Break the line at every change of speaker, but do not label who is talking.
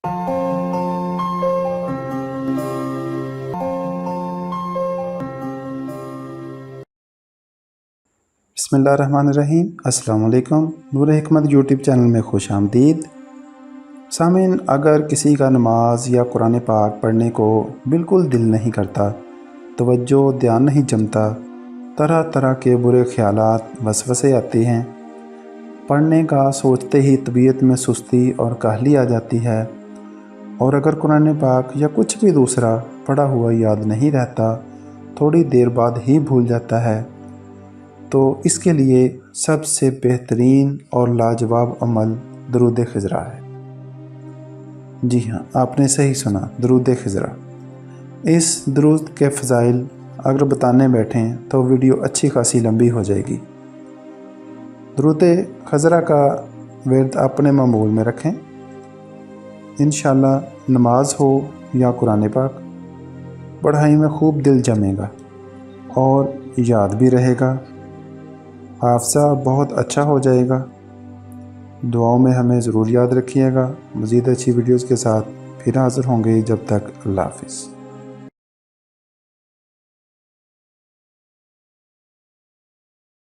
बिस्मिल्लाहिर्रहमानिर्रहीम। अस्सलाम वालेकुम। नूर हिकमत यूट्यूब चैनल में खुश आमदीद। सामीन, अगर किसी का नमाज या कुरान पाक पढ़ने को बिल्कुल दिल नहीं करता, तवज्जो ध्यान नहीं जमता, तरह तरह के बुरे ख्यालात वसवसे आते हैं, पढ़ने का सोचते ही तबीयत में सुस्ती और काहली आ जाती है, और अगर कुरान पाक या कुछ भी दूसरा पढ़ा हुआ याद नहीं रहता, थोड़ी देर बाद ही भूल जाता है, तो इसके लिए सबसे बेहतरीन और लाजवाब अमल दरूद खिज़रा है। जी हाँ, आपने सही सुना, दरूद खिज़रा। इस दरूद के फ़ज़ाइल अगर बताने बैठें तो वीडियो अच्छी खासी लंबी हो जाएगी। दरूद खिज़रा का विर्द अपने मामूल में रखें। इंशाअल्लाह नमाज हो या कुरान पाक, पढ़ाई में खूब दिल जमेगा और याद भी रहेगा, हाफ़ज़ा बहुत अच्छा हो जाएगा। दुआओं में हमें ज़रूर याद रखिएगा। मज़ीद अच्छी वीडियोज़ के साथ फिर हाज़िर होंगे। जब तक अल्लाह हाफ़िज़।